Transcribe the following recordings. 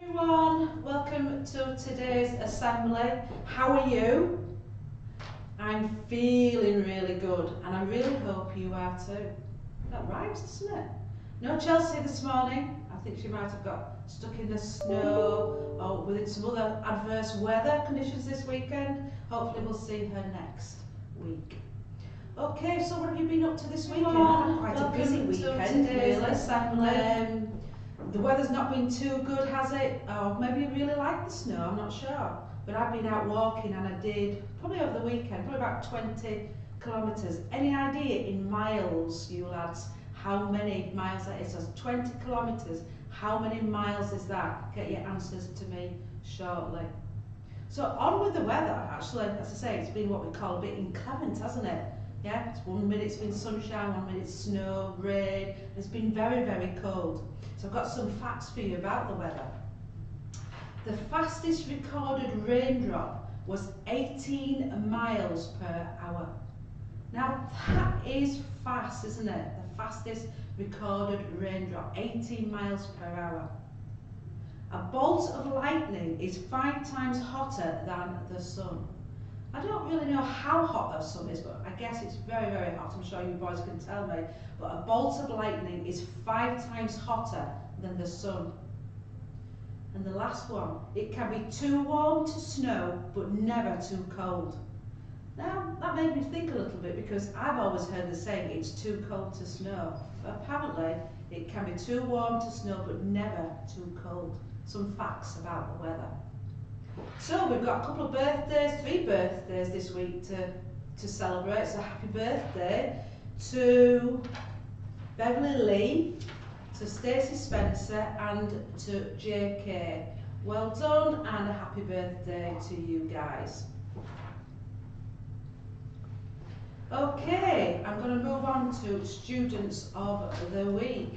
Everyone, welcome to today's assembly. How are you? I'm feeling really good and I really hope you are too. That rhymes, doesn't it? No Chelsea this morning. I think she might have got stuck in the snow or within some other adverse weather conditions this weekend. Hopefully we'll see her next week. Okay, so what have you been up to this weekend? Quite a busy weekend, really. The weather's not been too good, has it? Or maybe you really like the snow, I'm not sure. But I've been out walking and I did, probably over the weekend, probably about 20 kilometres. Any idea in miles, you lads, how many miles that is? So 20 kilometres, how many miles is that? Get your answers to me shortly. So on with the weather, actually, as I say, it's been what we call a bit inclement, hasn't it? Yeah, it's 1 minute it's been sunshine, 1 minute snow, rain. It's been very, very cold. So I've got some facts for you about the weather. The fastest recorded raindrop was 18 miles per hour. Now that is fast, isn't it? The fastest recorded raindrop, 18 miles per hour. A bolt of lightning is 5 times hotter than the sun. I don't really know how hot the sun is, but I guess it's very, very hot. I'm sure you boys can tell me. But a bolt of lightning is 5 times hotter than the sun. And the last one, it can be too warm to snow, but never too cold. Now, that made me think a little bit because I've always heard the saying, it's too cold to snow. But apparently, it can be too warm to snow, but never too cold. Some facts about the weather. So we've got a couple of birthdays, 3 birthdays this week to celebrate. So happy birthday to Beverly Lee, to Stacey Spencer and to JK. Well done and a happy birthday to you guys. Okay, I'm going to move on to Students of the Week.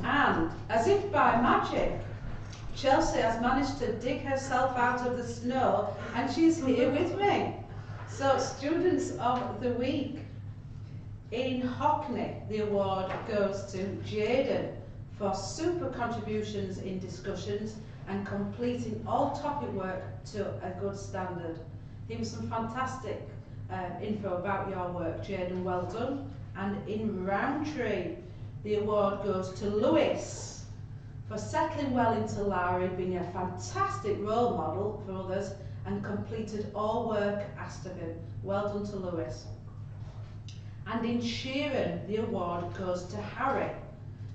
And as if by magic, Chelsea has managed to dig herself out of the snow and she's here with me. So, Students of the Week. In Hockney, the award goes to Jaden for super contributions in discussions and completing all topic work to a good standard. Here's some fantastic info about your work, Jaden, well done. And in Rowntree, the award goes to Lewis for settling well into Lowry, being a fantastic role model for others and completed all work asked of him. Well done to Lewis. And in Sheeran, the award goes to Harry.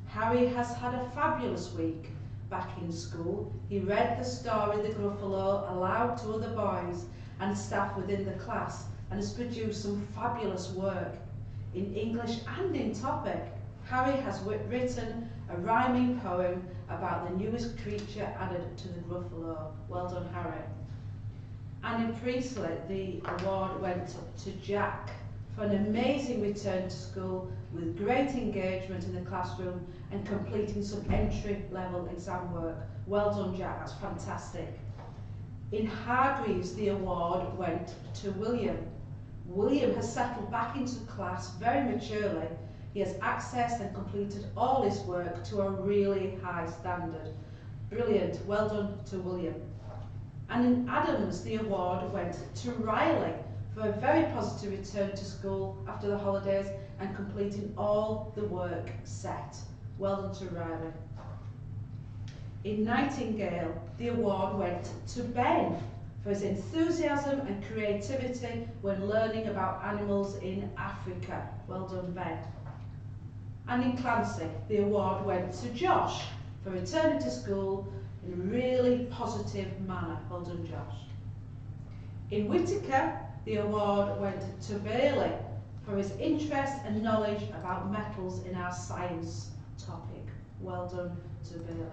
Harry has had a fabulous week back in school. He read the story The Gruffalo aloud to other boys and staff within the class and has produced some fabulous work. In English and in topic, Harry has written a rhyming poem about the newest creature added to the Gruffalo. Well done, Harry. And in Priestley, the award went to Jack for an amazing return to school with great engagement in the classroom and completing some entry-level exam work. Well done, Jack, that's fantastic. In Hargreaves, the award went to William. William has settled back into class very maturely. He has accessed and completed all his work to a really high standard. Brilliant, well done to William. And in Adams, the award went to Riley for a very positive return to school after the holidays and completing all the work set. Well done to Riley. In Nightingale, the award went to Ben for his enthusiasm and creativity when learning about animals in Africa. Well done, Ben. And in Clancy, the award went to Josh for returning to school in a really positive manner. Well done, Josh. In Whittaker, the award went to Bailey for his interest and knowledge about metals in our science topic. Well done to Bailey.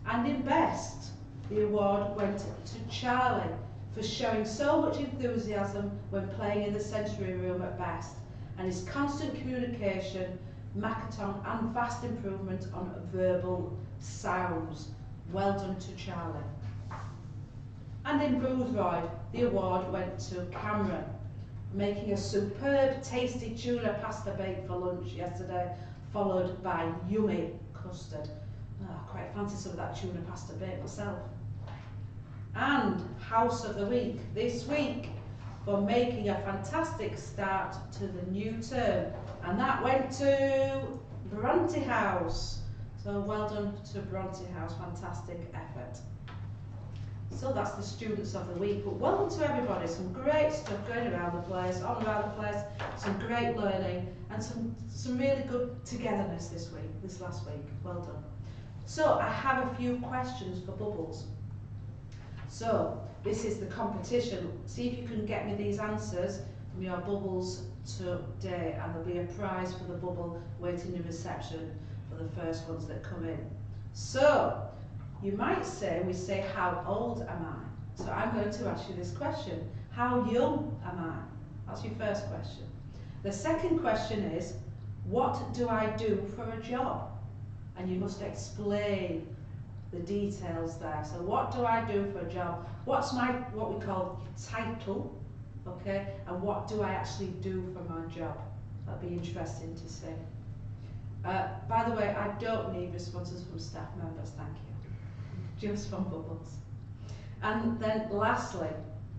And in Best, the award went to Charlie for showing so much enthusiasm when playing in the sensory room at Best, and his constant communication, Makaton, and vast improvement on verbal sounds. Well done to Charlie. And in Boothroyd, the award went to Cameron, making a superb tasty tuna pasta bake for lunch yesterday, followed by yummy custard. I quite fancy some of that tuna pasta bake myself. And House of the Week this week for making a fantastic start to the new term, and that went to Bronte House. So well done to Bronte House, fantastic effort. So that's the students of the week, but welcome to everybody. Some great stuff going around the place, on around the place, some great learning and some really good togetherness this last week. Well done. So I have a few questions for Bubbles. So this is the competition. See if you can get me these answers from your Bubbles today, and there'll be a prize for the bubble waiting in reception for the first ones that come in. So you might say, we say, how old am I? So I'm going to ask you this question. How young am I? That's your first question. The second question is, what do I do for a job? And you must explain the details there. So what do I do for a job? What's my, what we call title, okay? And what do I actually do for my job? That'd be interesting to see. By the way, I don't need responses from staff members, thank you. Just from Bubbles. And then lastly,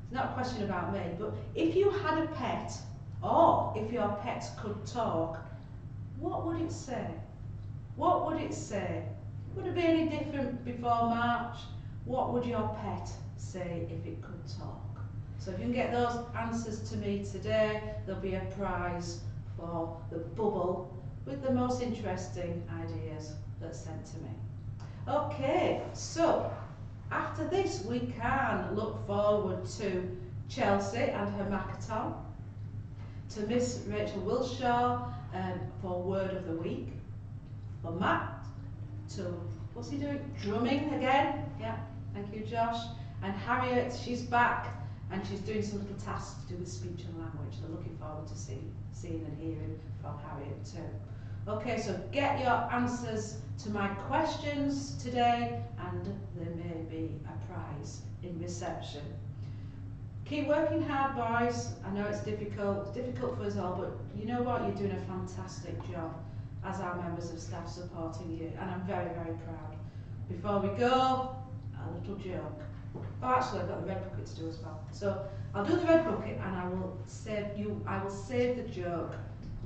it's not a question about me, but if you had a pet, or if your pet could talk, what would it say? What would it say? Would it be any different before March? What would your pet say if it could talk? So if you can get those answers to me today, there'll be a prize for the bubble with the most interesting ideas that's sent to me. Okay, so after this we can look forward to Chelsea and her Makaton, to Miss Rachel Wilshaw for Word of the Week, for Matt to, what's he doing? Drumming again? Yeah, thank you Josh. And Harriet, she's back and she's doing some little tasks to do with speech and language. So looking forward to seeing and hearing from Harriet too. Okay, so get your answers to my questions today and there may be a prize in reception. Keep working hard, boys. I know it's difficult for us all, but you know what? You're doing a fantastic job as our members of staff supporting you, and I'm very, very proud. Before we go, a little joke. Oh, actually, I've got the red bucket to do as well. So I'll do the red bucket, and I will save the joke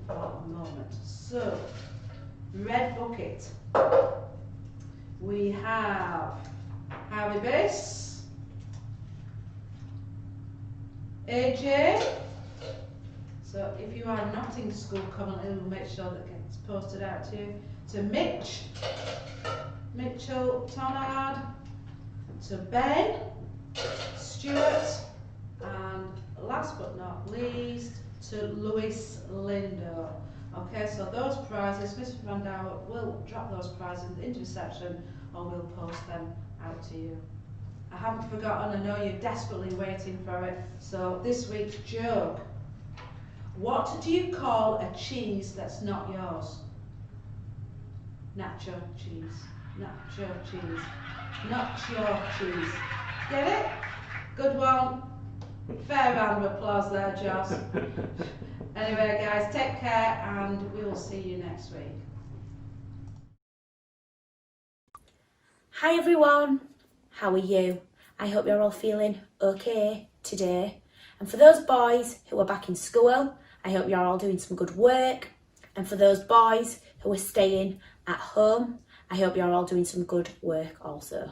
for a moment. So, red bucket. We have Harry Bass, AJ. So if you are not in school currently, we'll make sure that gets posted out to you. To Mitch, Mitchell Tonard, to Ben, Stuart, and last but not least, to Louis Lindo. Okay, so those prizes, Mr. Van Douwe will drop those prizes into reception or we'll post them out to you. I haven't forgotten, I know you're desperately waiting for it. So this week's joke. What do you call a cheese that's not yours? Nacho cheese. Nacho cheese. Not your cheese. Get it? Good one. Fair round of applause there, Joss. Anyway, guys, take care and we will see you next week. Hi everyone, how are you? I hope you're all feeling okay today. And for those boys who are back in school, I hope you're all doing some good work. And for those boys who are staying at home, I hope you're all doing some good work also.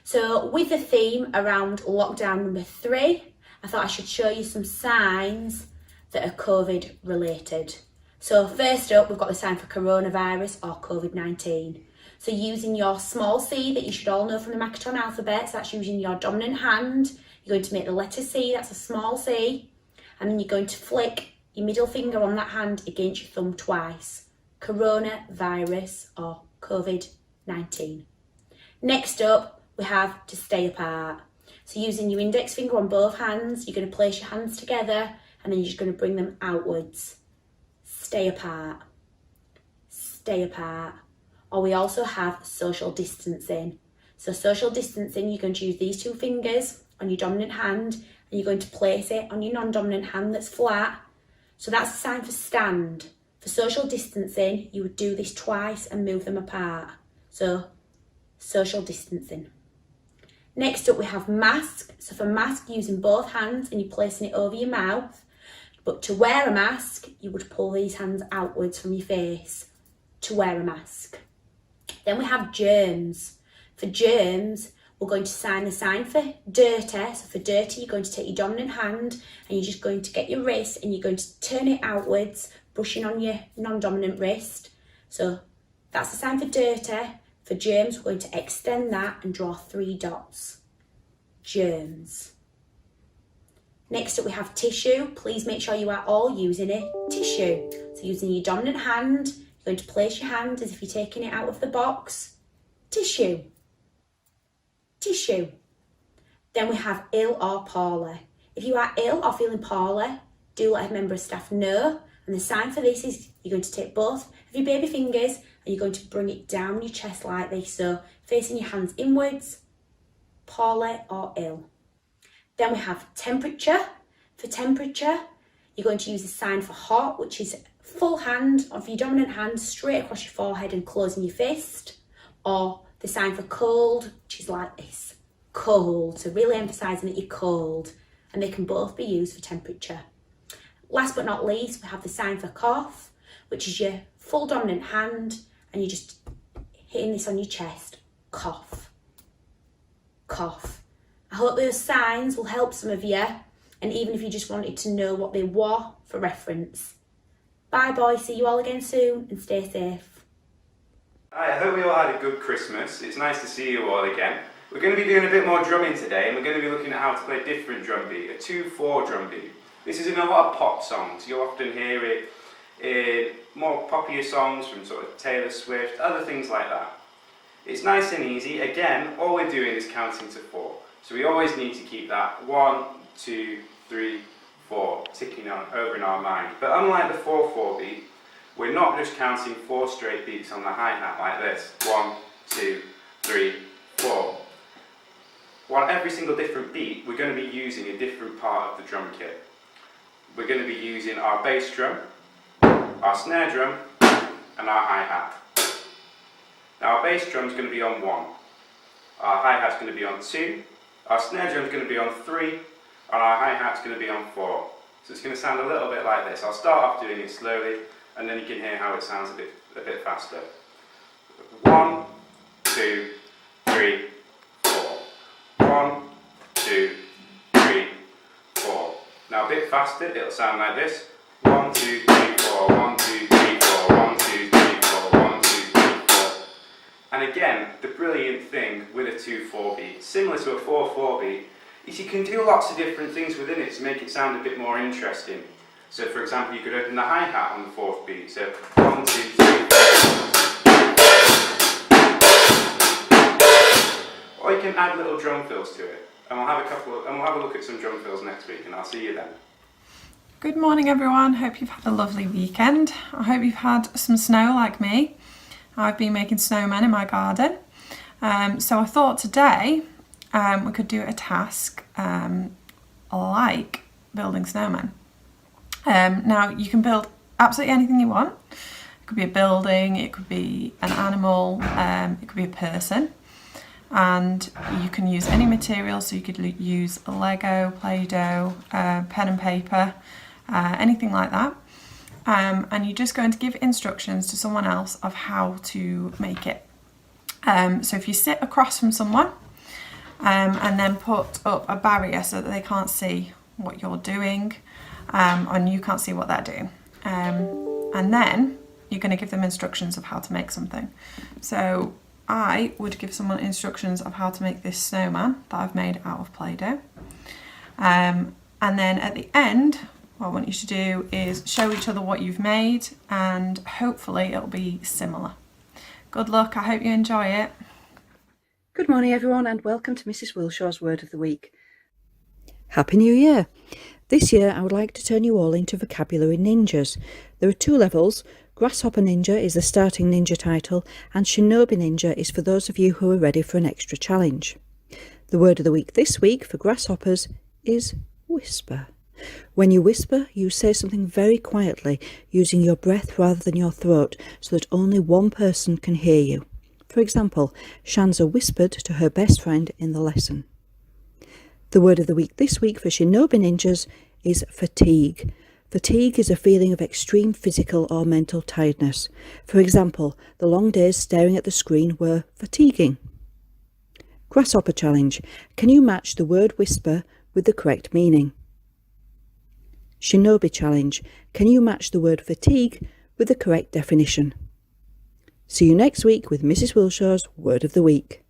So with the theme around lockdown number 3, I thought I should show you some signs that are COVID related. So first up, we've got the sign for coronavirus or COVID-19. So using your small C that you should all know from the Makaton alphabet, so that's using your dominant hand, you're going to make the letter C, that's a small C, and then you're going to flick your middle finger on that hand against your thumb twice. Coronavirus or COVID-19. Next up, we have to stay apart. So using your index finger on both hands, you're going to place your hands together and then you're just going to bring them outwards. Stay apart. Stay apart. Or we also have social distancing. So social distancing, you're going to use these two fingers on your dominant hand and you're going to place it on your non-dominant hand that's flat. So that's a sign for stand. For social distancing, you would do this twice and move them apart. So, social distancing. Next up we have mask. So for mask, using both hands and you're placing it over your mouth. But to wear a mask, you would pull these hands outwards from your face to wear a mask. Then we have germs. For germs, we're going to sign the sign for dirty. So for dirty, you're going to take your dominant hand and you're just going to get your wrist and you're going to turn it outwards, brushing on your non-dominant wrist. So that's the sign for dirty. For germs, we're going to extend that and draw 3 dots. Germs. Next up we have tissue. Please make sure you are all using it. Tissue. So using your dominant hand, you're going to place your hand as if you're taking it out of the box. Tissue. Tissue. Then we have ill or poorly. If you are ill or feeling poorly, do let a member of staff know. And the sign for this is you're going to take both of your baby fingers and you're going to bring it down your chest like this. So facing your hands inwards, poorly or ill. Then we have temperature. For temperature, you're going to use the sign for hot, which is full hand of your dominant hand straight across your forehead and closing your fist. Or the sign for cold, which is like this. Cold. So really emphasising that you're cold. And they can both be used for temperature. Last but not least, we have the sign for cough, which is your full dominant hand and you're just hitting this on your chest. Cough. Cough. I hope those signs will help some of you, and even if you just wanted to know what they were for reference. Bye boys, see you all again soon and stay safe. Hi, I hope we all had a good Christmas. It's nice to see you all again. We're going to be doing a bit more drumming today and we're going to be looking at how to play a different drum beat, a 2/4 drum beat. This is in a lot of pop songs. You'll often hear it in more popular songs from sort of Taylor Swift, other things like that. It's nice and easy. Again, all we're doing is counting to 4. So we always need to keep that 1, 2, 3, 4 ticking on over in our mind. But unlike the 4/4 beat, we're not just counting 4 straight beats on the hi-hat like this. 1, 2, 3, 4. On every single different beat, we're going to be using a different part of the drum kit. We're going to be using our bass drum, our snare drum, and our hi-hat. Now our bass drum is going to be on 1, our hi-hat is going to be on 2, our snare drum is going to be on 3, and our hi-hat is going to be on 4. So it's going to sound a little bit like this. I'll start off doing it slowly, and then you can hear how it sounds a bit faster. 1, 2, 3, 4. 1, 2, 3, 4. Now a bit faster, it'll sound like this. 1, 2, 3, 4. 1, 2, 3, 4. 1, 2, 3, 4. 1, 2, 3, 4. And again, the brilliant thing with a 2/4 beat, similar to a 4/4 beat, is you can do lots of different things within it to make it sound a bit more interesting. So for example, you could open the hi-hat on the 4th beat. So 1, 2, 3, 4. Or you can add little drum fills to it. And we'll have a look at some drum fills next week, and I'll see you then. Good morning everyone, hope you've had a lovely weekend. I hope you've had some snow like me. I've been making snowmen in my garden. So I thought today we could do a task like building snowmen. Now you can build absolutely anything you want. It could be a building, it could be an animal, it could be a person. And you can use any material, so you could use Lego, Play-Doh, pen and paper, anything like that. And you're just going to give instructions to someone else of how to make it. So if you sit across from someone and then put up a barrier so that they can't see what you're doing and you can't see what they're doing. And then you're going to give them instructions of how to make something. So I would give someone instructions of how to make this snowman that I've made out of Play-Doh. And then at the end, what I want you to do is show each other what you've made, and hopefully it'll be similar. Good luck, I hope you enjoy it. Good morning everyone, and welcome to Mrs. Wilshaw's Word of the Week. Happy New Year! This year I would like to turn you all into vocabulary ninjas. There are 2 levels. Grasshopper Ninja is the starting ninja title, and Shinobi Ninja is for those of you who are ready for an extra challenge. The word of the week this week for grasshoppers is whisper. When you whisper, you say something very quietly, using your breath rather than your throat, so that only one person can hear you. For example, Shanza whispered to her best friend in the lesson. The word of the week this week for Shinobi Ninjas is fatigue. Fatigue is a feeling of extreme physical or mental tiredness. For example, the long days staring at the screen were fatiguing. Grasshopper challenge. Can you match the word whisper with the correct meaning? Shinobi challenge. Can you match the word fatigue with the correct definition? See you next week with Mrs. Wilshaw's Word of the Week.